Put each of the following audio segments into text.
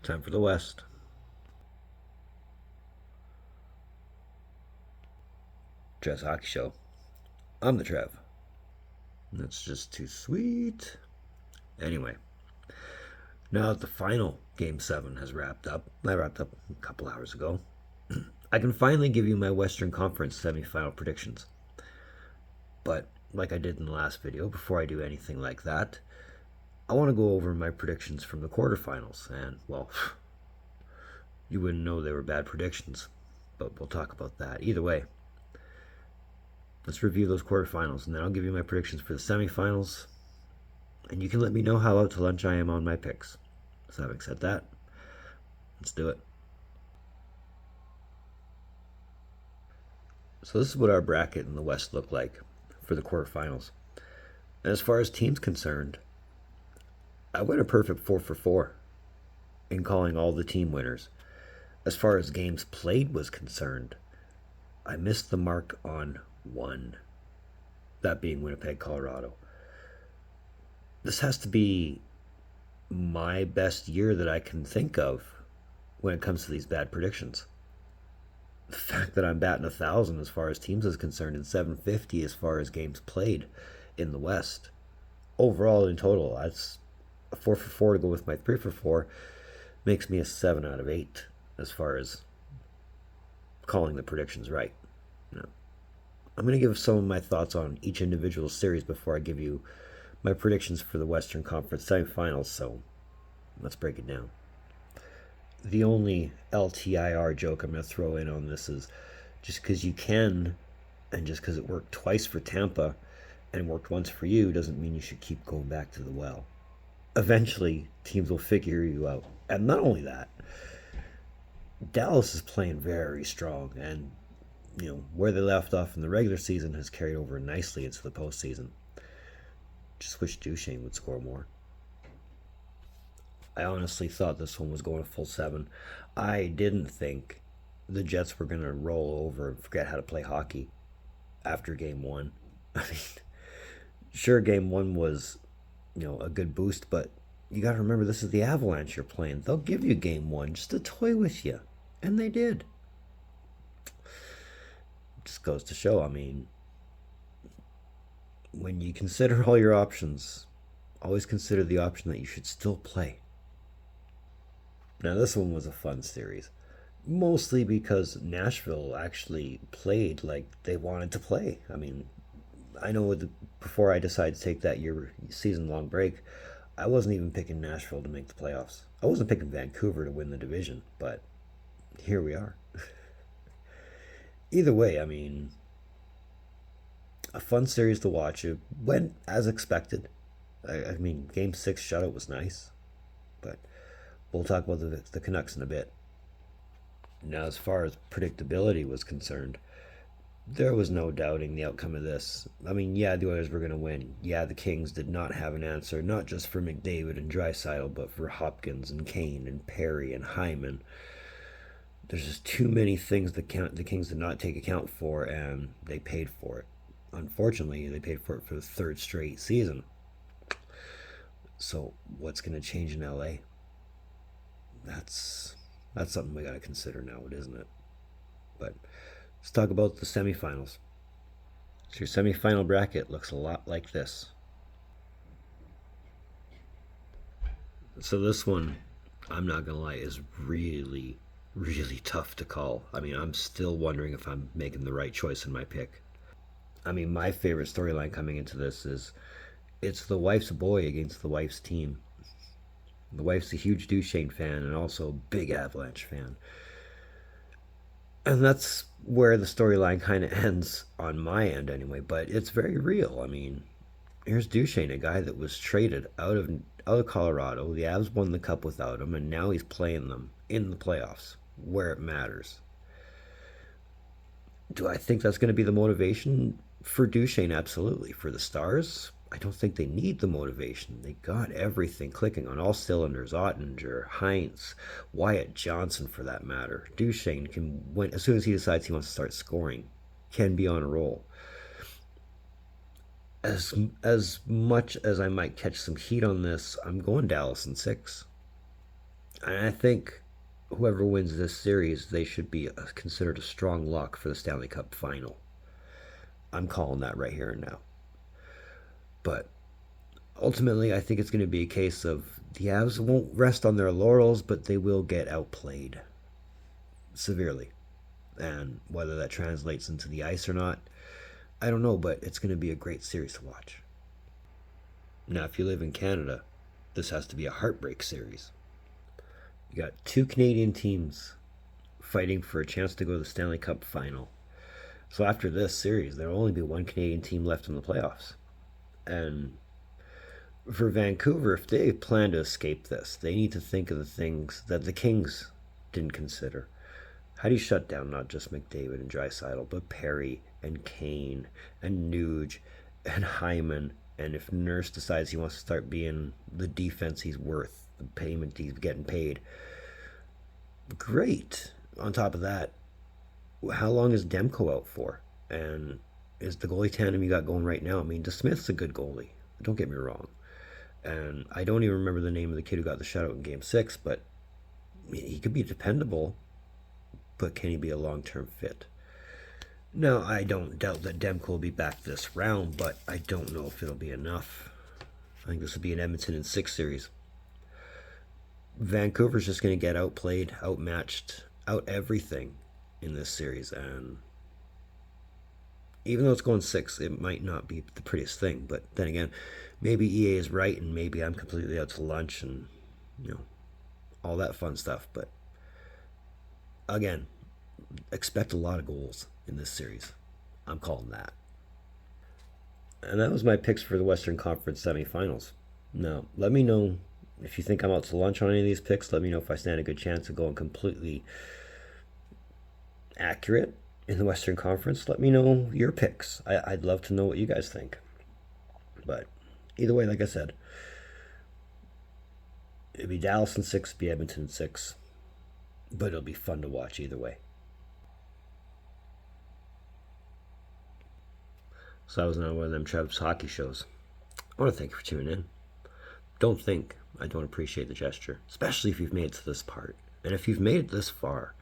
Time for the West. Trev's Hockey Show. I'm the Trev. That's just too sweet. Anyway, now that the final Game 7 has wrapped up, I wrapped up a couple hours ago, I can finally give you my Western Conference semifinal predictions. But, like I did in the last video, before I do anything like that, I want to go over my predictions from the quarterfinals. And, well, you wouldn't know they were bad predictions, but we'll talk about that. Either way, let's review those quarterfinals, and then I'll give you my predictions for the semifinals, and you can let me know how out to lunch I am on my picks. So having said that, let's do it. So this is what our bracket in the West looked like for the quarterfinals. And as far as teams concerned, I went a perfect 4 for 4 in calling all the team winners. As far as games played was concerned, I missed the mark on one, that being Winnipeg, Colorado. This has to be my best year that I can think of when it comes to these bad predictions. The fact that I'm batting 1,000 as far as teams is concerned and 750 as far as games played in the West. Overall, in total, that's a 4 for 4 to go with my 3 for 4. Makes me a 7 out of 8 as far as calling the predictions right. Now, I'm going to give some of my thoughts on each individual series before I give you my predictions for the Western Conference semifinals, so let's break it down. The only LTIR joke I'm going to throw in on this is just because you can, and just because it worked twice for Tampa and worked once for you, doesn't mean you should keep going back to the well. Eventually, teams will figure you out. And not only that, Dallas is playing very strong, and where they left off in the regular season has carried over nicely into the postseason. Just wish Duchesne would score more. I honestly thought this one was going a full 7. I didn't think the Jets were going to roll over and forget how to play hockey after game 1. I mean, sure, game 1 was, a good boost, but you got to remember this is the Avalanche you're playing. They'll give you game 1 just to toy with you. And they did. Just goes to show, I mean, when you consider all your options, always consider the option that you should still play. Now, this one was a fun series, mostly because Nashville actually played like they wanted to play. I mean, I know before I decided to take that year season-long break, I wasn't even picking Nashville to make the playoffs. I wasn't picking Vancouver to win the division, but here we are. Either way, I mean, a fun series to watch. It went as expected. I mean, Game 6 shutout was nice, but we'll talk about the Canucks in a bit. Now, as far as predictability was concerned, there was no doubting the outcome of this. I mean, yeah, the Oilers were going to win. Yeah, the Kings did not have an answer, not just for McDavid and Draisaitl, but for Hopkins and Kane and Perry and Hyman. There's just too many things the Kings did not take account for, and they paid for it. Unfortunately, they paid for it for the third straight season. So, what's going to change in LA? That's something we got to consider now, isn't it? But let's talk about the semifinals. So your semifinal bracket looks a lot like this. So this one, I'm not gonna lie, is really, really tough to call. I mean, I'm still wondering if I'm making the right choice in my pick. I mean, my favorite storyline coming into this is it's the wife's boy against the wife's team. The wife's a huge Duchesne fan and also a big Avalanche fan. And that's where the storyline kind of ends on my end anyway, but it's very real. I mean, here's Duchesne, a guy that was traded out of Colorado. The Avs won the cup without him, and now he's playing them in the playoffs where it matters. Do I think that's going to be the motivation for Duchesne? Absolutely. For the Stars, I don't think they need the motivation. They got everything clicking on all cylinders. Ottinger, Heinz, Wyatt Johnson, for that matter. Duchesne can, as soon as he decides he wants to start scoring, can be on a roll. As much as I might catch some heat on this, I'm going Dallas in 6. And I think whoever wins this series, they should be considered a strong lock for the Stanley Cup final. I'm calling that right here and now. But ultimately, I think it's going to be a case of the Avs won't rest on their laurels, but they will get outplayed severely. And whether that translates into the ice or not, I don't know, but it's going to be a great series to watch. Now, if you live in Canada, this has to be a heartbreak series. You got two Canadian teams fighting for a chance to go to the Stanley Cup final. So after this series, there will only be one Canadian team left in the playoffs. And for Vancouver, if they plan to escape this, they need to think of the things that the Kings didn't consider. How do you shut down not just McDavid and Draisaitl, but Perry and Kane and Nuge and Hyman? And if Nurse decides he wants to start being the defense he's worth, the payment he's getting paid, great. On top of that, how long is Demko out for? And is the goalie tandem you got going right now? I mean, DeSmith's a good goalie. Don't get me wrong. And I don't even remember the name of the kid who got the shutout in Game 6, but he could be dependable. But can he be a long-term fit? Now, I don't doubt that Demko will be back this round, but I don't know if it'll be enough. I think this will be an Edmonton in 6 series. Vancouver's just going to get outplayed, outmatched, out everything in this series. And even though it's going 6, it might not be the prettiest thing. But then again, maybe EA is right, and maybe I'm completely out to lunch and, all that fun stuff. But again, expect a lot of goals in this series. I'm calling that. And that was my picks for the Western Conference semifinals. Now, let me know if you think I'm out to lunch on any of these picks. Let me know if I stand a good chance of going completely accurate in the Western Conference. Let me know your picks. I'd love to know what you guys think. But either way, like I said, it'd be Dallas in 6, it'd be Edmonton in 6. But it'll be fun to watch either way. So that was another one of them Trev's hockey shows. I want to thank you for tuning in. Don't think I don't appreciate the gesture, especially if you've made it to this part. And if you've made it this far,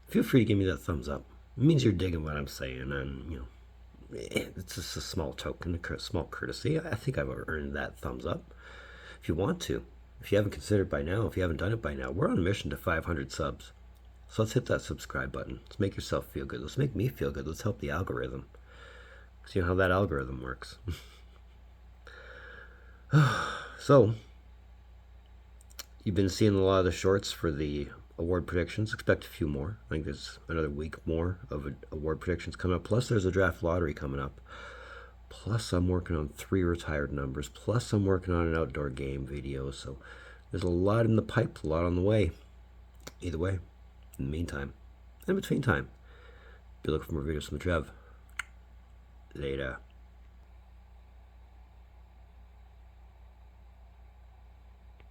feel free to give me that thumbs up. It means you're digging what I'm saying, and it's just a small token, a small courtesy. I think I've earned that thumbs up. If you want to, if you haven't considered by now, if you haven't done it by now, we're on a mission to 500 subs. So let's hit that subscribe button. Let's make yourself feel good. Let's make me feel good. Let's help the algorithm. See how that algorithm works. So, you've been seeing a lot of the shorts for the award predictions. Expect a few more. I think there's another week more of award predictions coming up. Plus, there's a draft lottery coming up. Plus, I'm working on 3 retired numbers. Plus, I'm working on an outdoor game video. So, there's a lot in the pipe, a lot on the way. Either way, in the meantime, in between time, be looking for more videos from the Trev. Later.